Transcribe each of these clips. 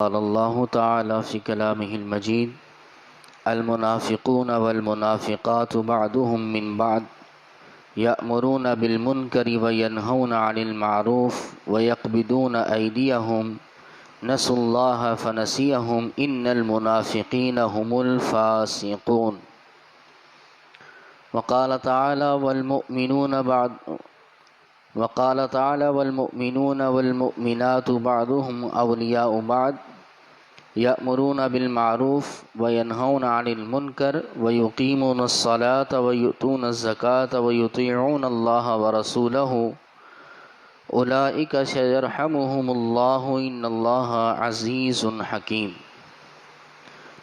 قال الله تعالى في كلامه المجيد: المنافقون والمنافقات بعضهم من بعض يأمرون بالمنكر وينهون عن المعروف ويقبضون أيديهم نسوا الله فنسيهم إن المنافقين هم الفاسقون. وقال تعالى والمؤمنون والمؤمنات بعضهم أولياء بعض يأمرون بالمعروف وينهون عن المنكر ويقيمون الصلاة ويؤتون الزكاة ويطيعون الله ورسوله أولئك سيرحمهم الله إن الله عزيز حكيم.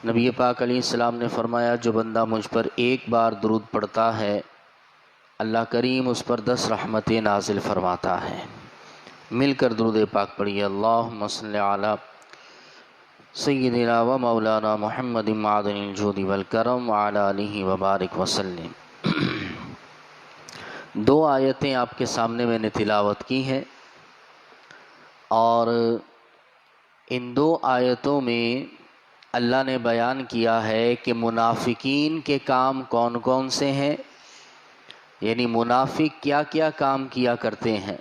نبی پاک علیہ السلام نے فرمایا، جو بندہ مجھ پر ایک بار درود پڑھتا ہے اللہ کریم اس پر 10 رحمتیں نازل فرماتا ہے. مل کر درود پاک پڑھیے: اللہم صلی علی سیدنا و مولانا محمد معدن الجود والکرم وعلی آلہ وبارک وسلم. 2 آیتیں آپ کے سامنے میں نے تلاوت کی ہیں، اور ان 2 آیتوں میں اللہ نے بیان کیا ہے کہ منافقین کے کام کون کون سے ہیں، یعنی منافق کیا کیا کام کیا کرتے ہیں.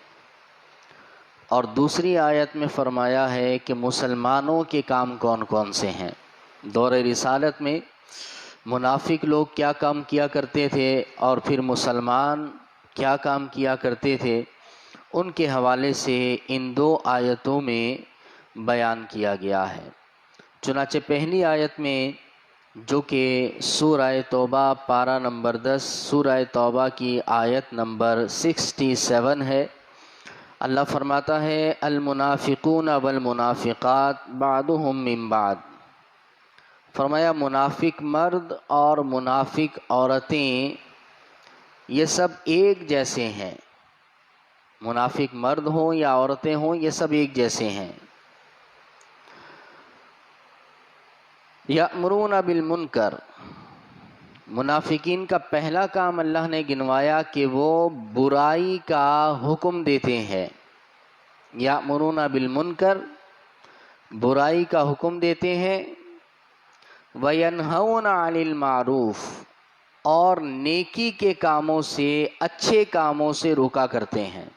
اور دوسری آیت میں فرمایا ہے کہ مسلمانوں کے کام کون کون سے ہیں. دور رسالت میں منافق لوگ کیا کام کیا کرتے تھے اور پھر مسلمان کیا کام کیا کرتے تھے، ان کے حوالے سے ان 2 آیتوں میں بیان کیا گیا ہے. چنانچہ پہلی آیت میں جو کہ سورہ توبہ پارہ نمبر 10 سورہ توبہ کی آیت نمبر 67 ہے، اللہ فرماتا ہے: المنافقون والمنافقات بعضهم من بعض. فرمایا منافق مرد اور منافق عورتیں یہ سب ایک جیسے ہیں. منافق مرد ہوں یا عورتیں ہوں، یہ سب ایک جیسے ہیں. یأمرون بالمنکر، منافقین کا پہلا کام اللہ نے گنوایا کہ وہ برائی کا حکم دیتے ہیں. یأمرون بالمنکر، برائی کا حکم دیتے ہیں. وینہون عن المعروف، اور نیکی کے کاموں سے، اچھے کاموں سے روکا کرتے ہیں.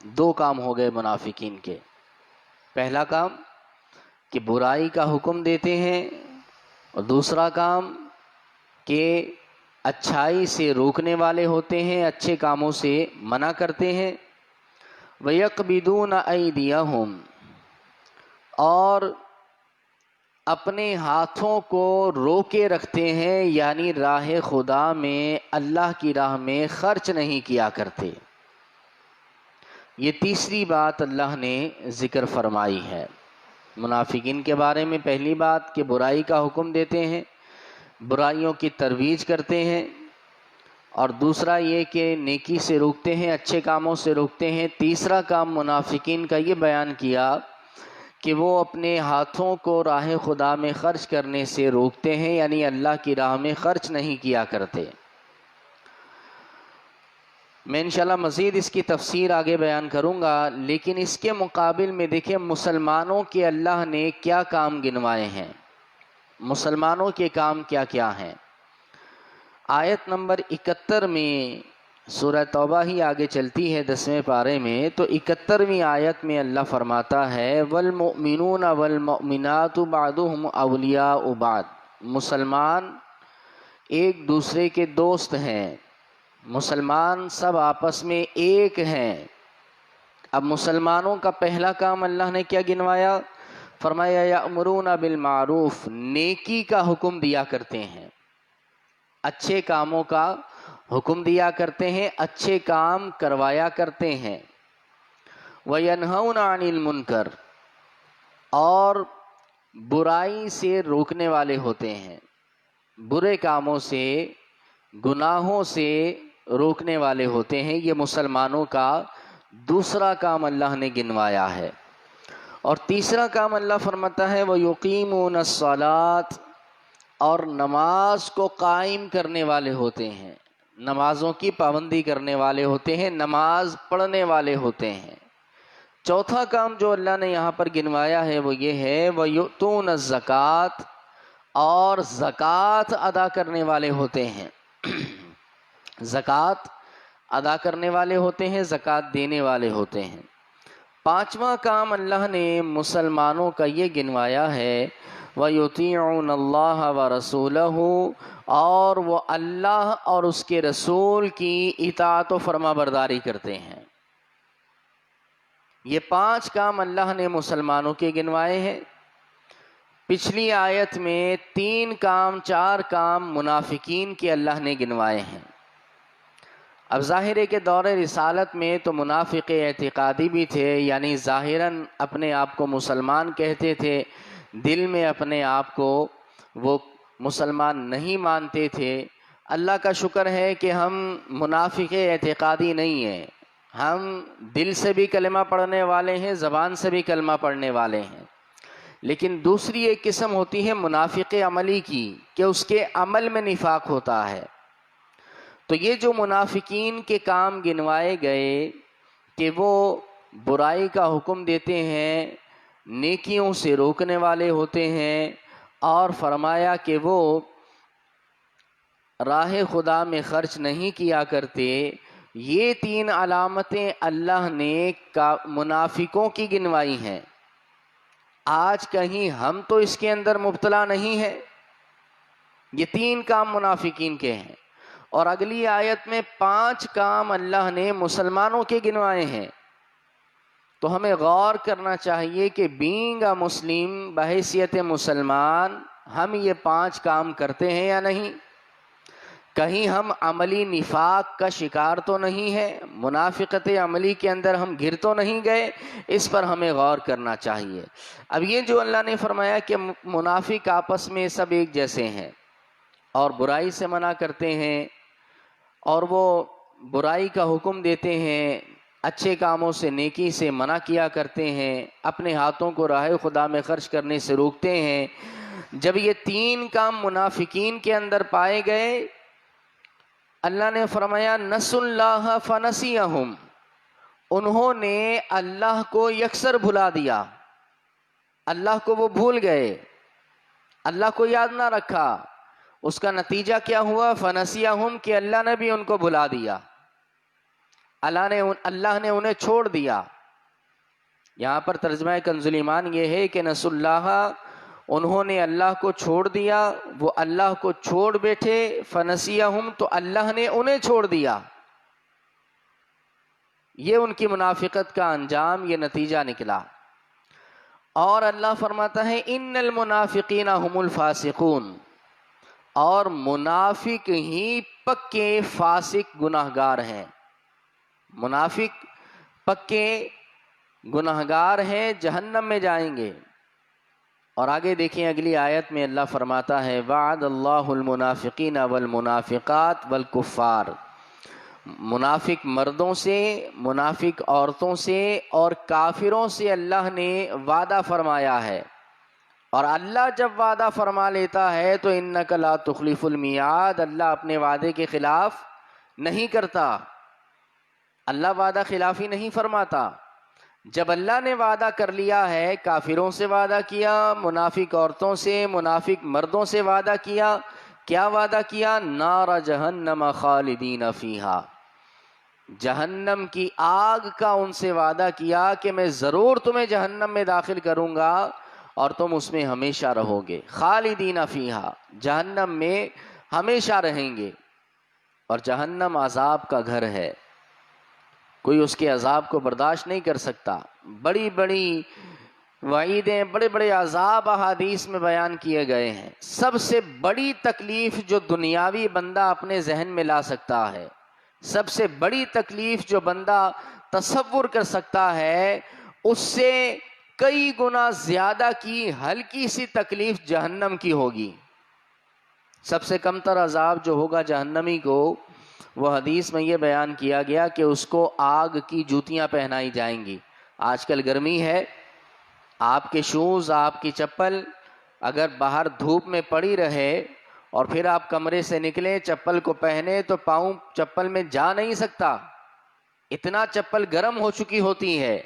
2 کام ہو گئے منافقین کے. پہلا کام کہ برائی کا حکم دیتے ہیں، اور دوسرا کام کہ اچھائی سے روکنے والے ہوتے ہیں، اچھے کاموں سے منع کرتے ہیں. وَيَقْبِضُونَ أَيْدِيَهُمْ، اور اپنے ہاتھوں کو روکے رکھتے ہیں، یعنی راہ خدا میں، اللہ کی راہ میں خرچ نہیں کیا کرتے. یہ تیسری بات اللہ نے ذکر فرمائی ہے منافقین کے بارے میں. پہلی بات کہ برائی کا حکم دیتے ہیں، برائیوں کی ترویج کرتے ہیں، اور دوسرا یہ کہ نیکی سے روکتے ہیں، اچھے کاموں سے روکتے ہیں. تیسرا کام منافقین کا یہ بیان کیا کہ وہ اپنے ہاتھوں کو راہ خدا میں خرچ کرنے سے روکتے ہیں، یعنی اللہ کی راہ میں خرچ نہیں کیا کرتے. میں انشاءاللہ مزید اس کی تفسیر آگے بیان کروں گا، لیکن اس کے مقابل میں دیکھیں مسلمانوں کے اللہ نے کیا کام گنوائے ہیں. مسلمانوں کے کام کیا کیا ہیں. آیت نمبر 71 میں، سورہ توبہ ہی آگے چلتی ہے 10ویں پارے میں، تو 71ویں آیت میں اللہ فرماتا ہے: والمؤمنون والمؤمنات بعضهم اولیاء بعض. مسلمان ایک دوسرے کے دوست ہیں، مسلمان سب آپس میں ایک ہیں. اب مسلمانوں کا پہلا کام اللہ نے کیا گنوایا؟ فرمایا: یأمرون بالمعروف، نیکی کا حکم دیا کرتے ہیں، اچھے کاموں کا حکم دیا کرتے ہیں، اچھے کام کروایا کرتے ہیں. وینہون عن المنکر، اور برائی سے روکنے والے ہوتے ہیں، برے کاموں سے، گناہوں سے روکنے والے ہوتے ہیں. یہ مسلمانوں کا دوسرا کام اللہ نے گنوایا ہے. اور تیسرا کام اللہ فرماتا ہے: وَيُقِيمُونَ الصَّلَاةَ، اور نماز کو قائم کرنے والے ہوتے ہیں، نمازوں کی پابندی کرنے والے ہوتے ہیں، نماز پڑھنے والے ہوتے ہیں. چوتھا کام جو اللہ نے یہاں پر گنوایا ہے وہ یہ ہے وَيُؤْتُونَ الزَّكَاةَ، اور زکوٰۃ ادا کرنے والے ہوتے ہیں، زکوٰۃ ادا کرنے والے ہوتے ہیں، زکوٰۃ دینے والے ہوتے ہیں۔ پانچواں کام اللہ نے مسلمانوں کا یہ گنوایا ہے وَيُطِيعُونَ اللَّهَ وَرَسُولَهُ، اور وہ اللہ اور اس کے رسول کی اطاعت و فرما برداری کرتے ہیں۔ یہ پانچ کام اللہ نے مسلمانوں کے گنوائے ہیں۔ پچھلی آیت میں 3 کام 4 کام منافقین کے اللہ نے گنوائے ہیں۔ اب ظاہر ہے کہ دور رسالت میں تو منافق اعتقادی بھی تھے، یعنی ظاہراً اپنے آپ کو مسلمان کہتے تھے، دل میں اپنے آپ کو وہ مسلمان نہیں مانتے تھے۔ اللہ کا شکر ہے کہ ہم منافق اعتقادی نہیں ہیں، ہم دل سے بھی کلمہ پڑھنے والے ہیں، زبان سے بھی کلمہ پڑھنے والے ہیں۔ لیکن دوسری ایک قسم ہوتی ہے منافق عملی کی، کہ اس کے عمل میں نفاق ہوتا ہے۔ تو یہ جو منافقین کے کام گنوائے گئے کہ وہ برائی کا حکم دیتے ہیں، نیکیوں سے روکنے والے ہوتے ہیں، اور فرمایا کہ وہ راہ خدا میں خرچ نہیں کیا کرتے، یہ 3 علامتیں اللہ نے منافقوں کی گنوائی ہیں۔ آج کہیں ہم تو اس کے اندر مبتلا نہیں ہے۔ یہ 3 کام منافقین کے ہیں، اور اگلی آیت میں 5 کام اللہ نے مسلمانوں کے گنوائے ہیں۔ تو ہمیں غور کرنا چاہیے کہ بینگ اے مسلم، بحیثیت مسلمان، ہم یہ 5 کام کرتے ہیں یا نہیں؟ کہیں ہم عملی نفاق کا شکار تو نہیں ہے، منافقت عملی کے اندر ہم گر تو نہیں گئے؟ اس پر ہمیں غور کرنا چاہیے۔ اب یہ جو اللہ نے فرمایا کہ منافق آپس میں سب ایک جیسے ہیں، اور برائی سے منع کرتے ہیں، اور وہ برائی کا حکم دیتے ہیں، اچھے کاموں سے نیکی سے منع کیا کرتے ہیں، اپنے ہاتھوں کو راہ خدا میں خرچ کرنے سے روکتے ہیں۔ جب یہ 3 کام منافقین کے اندر پائے گئے، اللہ نے فرمایا نسوا اللہ فنسیہم، انہوں نے اللہ کو یکسر بھلا دیا، اللہ کو وہ بھول گئے، اللہ کو یاد نہ رکھا۔ اس کا نتیجہ کیا ہوا؟ فنسیہم، کہ اللہ نے بھی ان کو بھلا دیا، اللہ نے انہیں چھوڑ دیا۔ یہاں پر ترجمہ کنز الایمان یہ ہے کہ نسوا اللہ، انہوں نے اللہ کو چھوڑ دیا، وہ اللہ کو چھوڑ بیٹھے، فنسیہم، تو اللہ نے انہیں چھوڑ دیا۔ یہ ان کی منافقت کا انجام، یہ نتیجہ نکلا۔ اور اللہ فرماتا ہے ان المنافقین هم الفاسقون، اور منافق ہی پکے فاسق گناہگار ہیں، منافق پکے گناہگار ہیں، جہنم میں جائیں گے۔ اور آگے دیکھیں اگلی آیت میں اللہ فرماتا ہے وعد اللہ المنافقین والمنافقات والکفار، منافق مردوں سے، منافق عورتوں سے اور کافروں سے اللہ نے وعدہ فرمایا ہے۔ اور اللہ جب وعدہ فرما لیتا ہے تو انک لا تخلف المیعاد، اللہ اپنے وعدے کے خلاف نہیں کرتا، اللہ وعدہ خلافی نہیں فرماتا۔ جب اللہ نے وعدہ کر لیا ہے، کافروں سے وعدہ کیا، منافق عورتوں سے، منافق مردوں سے وعدہ کیا، کیا وعدہ کیا؟ نار جہنم خالدین فیہا، جہنم کی آگ کا ان سے وعدہ کیا کہ میں ضرور تمہیں جہنم میں داخل کروں گا اور تم اس میں ہمیشہ رہو گے، خالدین فیہا، جہنم میں ہمیشہ رہیں گے۔ اور جہنم عذاب کا گھر ہے، کوئی اس کے عذاب کو برداشت نہیں کر سکتا۔ بڑی بڑی وعیدیں، بڑے بڑے عذاب احادیث میں بیان کیے گئے ہیں۔ سب سے بڑی تکلیف جو دنیاوی بندہ اپنے ذہن میں لا سکتا ہے، سب سے بڑی تکلیف جو بندہ تصور کر سکتا ہے، اس سے کئی گنا زیادہ کی ہلکی سی تکلیف جہنم کی ہوگی۔ سب سے کم تر عذاب جو ہوگا جہنمی کو، وہ حدیث میں یہ بیان کیا گیا کہ اس کو آگ کی جوتیاں پہنائی جائیں گی۔ آج کل گرمی ہے، آپ کے شوز، آپ کی چپل اگر باہر دھوپ میں پڑی رہے اور پھر آپ کمرے سے نکلیں چپل کو پہنے تو پاؤں چپل میں جا نہیں سکتا، اتنا چپل گرم ہو چکی ہوتی ہے۔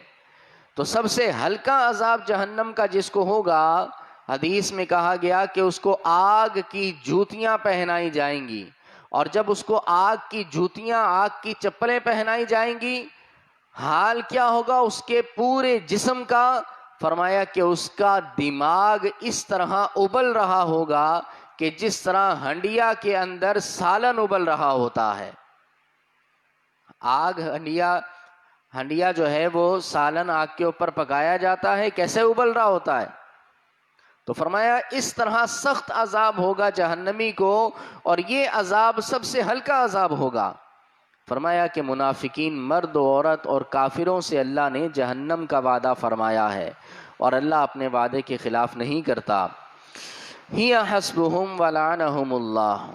تو سب سے ہلکا عذاب جہنم کا جس کو ہوگا، حدیث میں کہا گیا کہ اس کو آگ کی جوتیاں پہنائی جائیں گی، اور جب اس کو آگ کی جوتیاں، آگ کی چپلیں پہنائی جائیں گی، حال کیا ہوگا اس کے پورے جسم کا؟ فرمایا کہ اس کا دماغ اس طرح ابل رہا ہوگا کہ جس طرح ہنڈیا کے اندر سالن ابل رہا ہوتا ہے۔ آگ، ہنڈیا جو ہے وہ سالن آگ کے اوپر پکایا جاتا ہے، کیسے ابل رہا ہوتا ہے؟ تو فرمایا اس طرح سخت عذاب ہوگا جہنمی کو، اور یہ عذاب سب سے ہلکا عذاب ہوگا۔ فرمایا کہ منافقین، مرد و عورت اور کافروں سے اللہ نے جہنم کا وعدہ فرمایا ہے، اور اللہ اپنے وعدے کے خلاف نہیں کرتا۔ ہی حسبہم ولعنہم اللہ،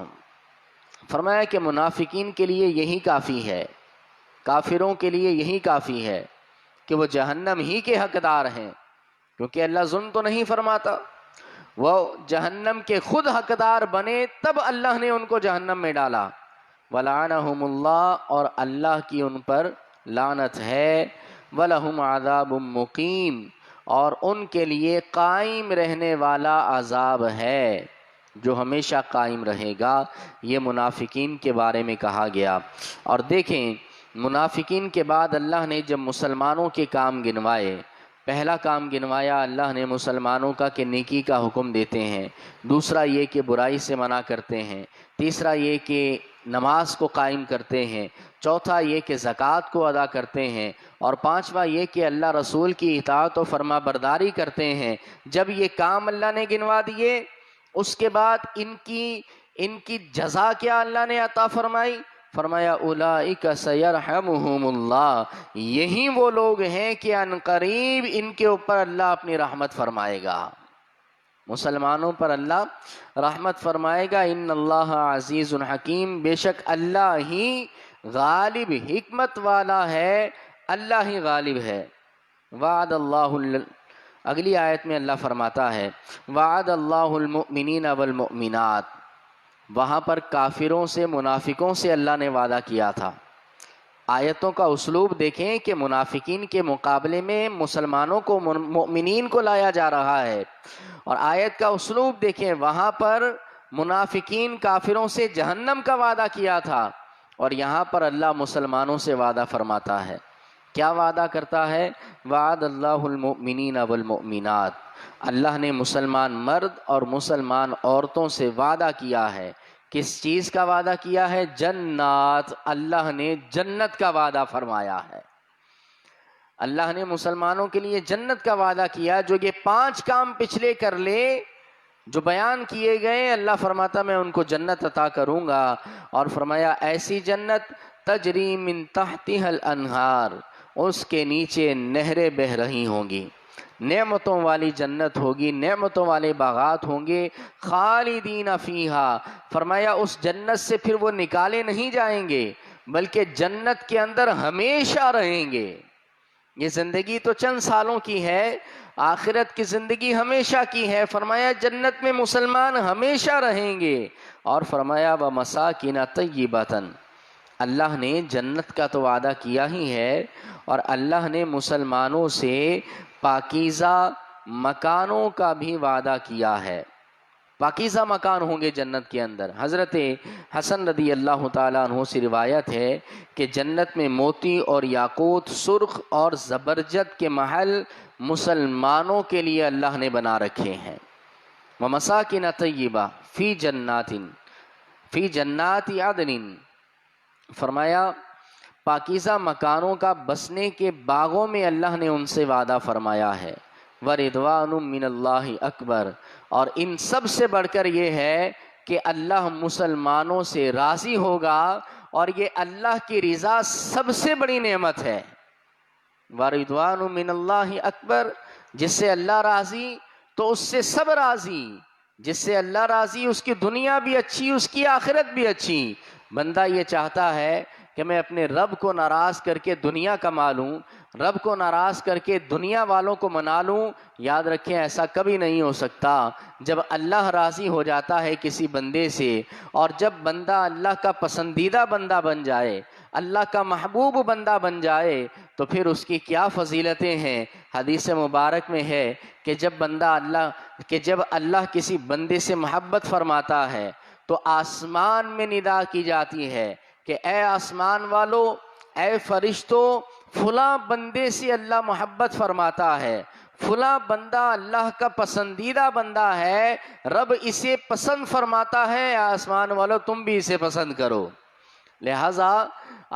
فرمایا کہ منافقین کے لیے یہی کافی ہے، کافروں کے لیے یہی کافی ہے کہ وہ جہنم ہی کے حقدار ہیں، کیونکہ اللہ ظلم تو نہیں فرماتا، وہ جہنم کے خود حقدار بنے تب اللہ نے ان کو جہنم میں ڈالا۔ وَلَعَنَهُمُ اللَّهُ، اور اللہ کی ان پر لعنت ہے۔ وَلَهُمْ عَذَابٌ مُقِيمٌ، اور ان کے لیے قائم رہنے والا عذاب ہے جو ہمیشہ قائم رہے گا۔ یہ منافقین کے بارے میں کہا گیا۔ اور دیکھیں، منافقین کے بعد اللہ نے جب مسلمانوں کے کام گنوائے، پہلا کام گنوایا اللہ نے مسلمانوں کا کہ نیکی کا حکم دیتے ہیں، دوسرا یہ کہ برائی سے منع کرتے ہیں، تیسرا یہ کہ نماز کو قائم کرتے ہیں، چوتھا یہ کہ زکوٰۃ کو ادا کرتے ہیں، اور پانچواں یہ کہ اللہ رسول کی اطاعت و فرما برداری کرتے ہیں۔ جب یہ کام اللہ نے گنوا دیے، اس کے بعد ان کی جزا کیا اللہ نے عطا فرمائی؟ فرمایا اولئک سیرحمہم اللہ، یہی وہ لوگ ہیں کہ ان قریب ان کے اوپر اللہ اپنی رحمت فرمائے گا، مسلمانوں پر اللہ رحمت فرمائے گا۔ ان اللہ عزیز حکیم، بے شک اللہ ہی غالب حکمت والا ہے، اللہ ہی غالب ہے۔ وعد اللہ، اگلی آیت میں اللہ فرماتا ہے وعد اللہ المؤمنین والمؤمنات، وہاں پر کافروں سے، منافقوں سے اللہ نے وعدہ کیا تھا۔ آیتوں کا اسلوب دیکھیں کہ منافقین کے مقابلے میں مسلمانوں کو، مؤمنین کو لایا جا رہا ہے، اور آیت کا اسلوب دیکھیں، وہاں پر منافقین کافروں سے جہنم کا وعدہ کیا تھا، اور یہاں پر اللہ مسلمانوں سے وعدہ فرماتا ہے۔ کیا وعدہ کرتا ہے؟ وعد اللہ المؤمنین والمؤمنات، اللہ نے مسلمان مرد اور مسلمان عورتوں سے وعدہ کیا ہے۔ کس چیز کا وعدہ کیا ہے؟ جنات، اللہ نے جنت کا وعدہ فرمایا ہے۔ اللہ نے مسلمانوں کے لیے جنت کا وعدہ کیا، جو یہ 5 کام پچھلے کر لے جو بیان کیے گئے، اللہ فرماتا میں ان کو جنت عطا کروں گا، اور فرمایا ایسی جنت تجری من تحتها الانہار، اس کے نیچے نہریں بہہ رہی ہوں گی، نعمتوں والی جنت ہوگی، نعمتوں والے باغات ہوں گے، خالدین فیہا، فرمایا اس جنت سے پھر وہ نکالے نہیں جائیں گے، بلکہ جنت کے اندر ہمیشہ رہیں گے۔ یہ زندگی تو چند سالوں کی ہے، آخرت کی زندگی ہمیشہ کی ہے۔ فرمایا جنت میں مسلمان ہمیشہ رہیں گے، اور فرمایا وَمَسَاكِنَ طَيِّبَةً، اللہ نے جنت کا تو وعدہ کیا ہی ہے، اور اللہ نے مسلمانوں سے پاکیزہ مکانوں کا بھی وعدہ کیا ہے۔ پاکیزہ مکان ہوں گے جنت کے اندر۔ حضرت حسن رضی اللہ تعالیٰ عنہ سے روایت ہے کہ جنت میں موتی اور یاقوت، سرخ اور زبرجد کے محل مسلمانوں کے لیے اللہ نے بنا رکھے ہیں۔ وَمَسَاكِنَ طَيِّبَةً فِي جَنَّاتِ عَدْنٍ، فرمایا پاکیزہ مکانوں کا بسنے کے باغوں میں اللہ نے ان سے وعدہ فرمایا ہے۔ وَرِضْوَانٌ مِّنَ اللَّهِ أَكْبَرُ، اور ان سب سے بڑھ کر یہ ہے کہ اللہ مسلمانوں سے راضی ہوگا، اور یہ اللہ کی رضا سب سے بڑی نعمت ہے۔ وَرِضْوَانٌ مِّنَ اللَّهِ أَكْبَرُ، جس سے اللہ راضی تو اس سے سب راضی، جس سے اللہ راضی اس کی دنیا بھی اچھی، اس کی آخرت بھی اچھی۔ بندہ یہ چاہتا ہے کہ میں اپنے رب کو ناراض کر کے دنیا کما لوں، رب کو ناراض کر کے دنیا والوں کو منا لوں، یاد رکھیں ایسا کبھی نہیں ہو سکتا۔ جب اللہ راضی ہو جاتا ہے کسی بندے سے، اور جب بندہ اللہ کا پسندیدہ بندہ بن جائے، اللہ کا محبوب بندہ بن جائے تو پھر اس کی کیا فضیلتیں ہیں۔ حدیث مبارک میں ہے کہ جب اللہ کسی بندے سے محبت فرماتا ہے تو آسمان میں ندا کی جاتی ہے کہ اے آسمان والو، اے فرشتوں، فلاں بندے سے اللہ محبت فرماتا ہے، فلاں بندہ اللہ کا پسندیدہ بندہ ہے، رب اسے پسند فرماتا ہے، آسمان والو تم بھی اسے پسند کرو۔ لہٰذا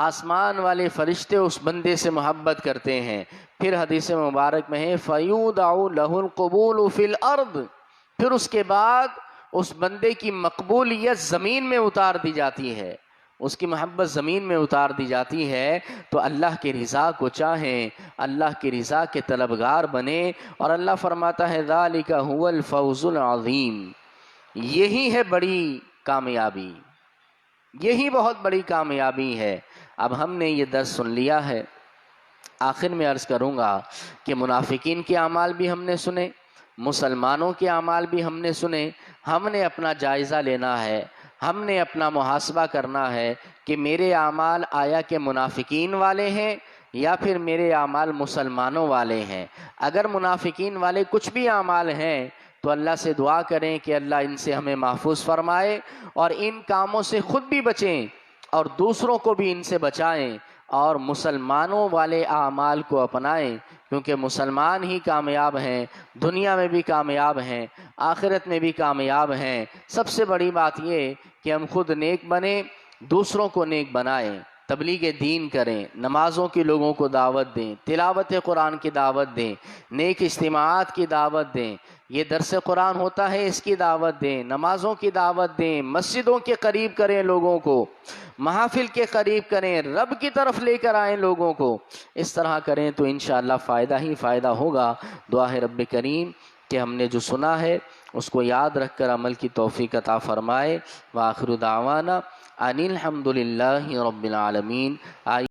آسمان والے فرشتے اس بندے سے محبت کرتے ہیں۔ پھر حدیث مبارک میں ہے فَيُودَعُ لَهُ الْقُبُولُ فِي الْأَرْضِ، پھر اس کے بعد اس بندے کی مقبولیت زمین میں اتار دی جاتی ہے، اس کی محبت زمین میں اتار دی جاتی ہے تو اللہ کی رضا کو چاہیں، اللہ کی رضا کے طلبگار بنے، اور اللہ فرماتا ہے ذَلِكَ هُوَ الْفَوْزُ الْعَظِيمُ، یہی ہے بڑی کامیابی، یہی بہت بڑی کامیابی ہے۔ اب ہم نے یہ درس سن لیا ہے، آخر میں عرض کروں گا کہ منافقین کے اعمال بھی ہم نے سنے، مسلمانوں کے اعمال بھی ہم نے سنے۔ ہم نے اپنا جائزہ لینا ہے، ہم نے اپنا محاسبہ کرنا ہے کہ میرے اعمال آیا کہ منافقین والے ہیں یا پھر میرے اعمال مسلمانوں والے ہیں۔ اگر منافقین والے کچھ بھی اعمال ہیں تو اللہ سے دعا کریں کہ اللہ ان سے ہمیں محفوظ فرمائے اور ان کاموں سے خود بھی بچیں اور دوسروں کو بھی ان سے بچائیں، اور مسلمانوں والے اعمال کو اپنائیں، کیونکہ مسلمان ہی کامیاب ہیں، دنیا میں بھی کامیاب ہیں، آخرت میں بھی کامیاب ہیں۔ سب سے بڑی بات یہ کہ ہم خود نیک بنیں، دوسروں کو نیک بنائیں، تبلیغ دین کریں، نمازوں کی لوگوں کو دعوت دیں، تلاوت قرآن کی دعوت دیں، نیک اجتماعات کی دعوت دیں، یہ درس قرآن ہوتا ہے اس کی دعوت دیں، نمازوں کی دعوت دیں، مسجدوں کے قریب کریں لوگوں کو، محافل کے قریب کریں، رب کی طرف لے کر آئیں لوگوں کو۔ اس طرح کریں تو انشاءاللہ فائدہ ہی فائدہ ہوگا۔ دعا ہے رب کریم کہ ہم نے جو سنا ہے اس کو یاد رکھ کر عمل کی توفیق عطا فرمائے۔ وآخر دعوانا ان الحمد للہ رب العالمین۔